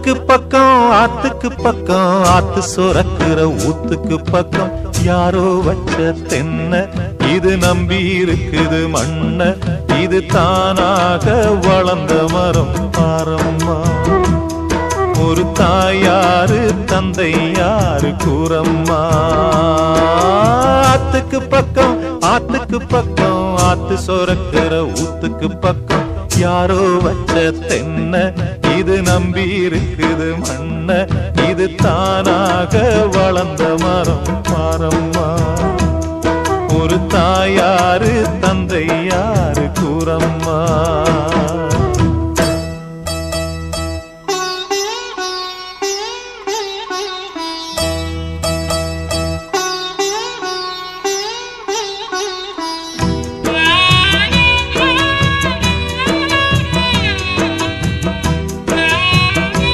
ஆத்துக்கு பக்கம் ஆத்து சுரக்கிற ஊத்துக்கு பக்கம் யாரோ வச்ச தென்ன இது நம்பி இருக்குது மண்ண இது தானாக வளர்ந்த மரம் பாரம்மா ஒரு தாயாரு தந்தை யாரு கூறம்மா ஆத்துக்கு பக்கம் ஆத்து சொரக்கிற ஊத்துக்கு பக்கம் யாரோ வச்ச தென்ன இது நம்பி இருக்குது மண்ண இது தானாக வளர்ந்த மரம் பாரம்மா ஒரு தாயாரு தந்தை யாரு கூறம்மா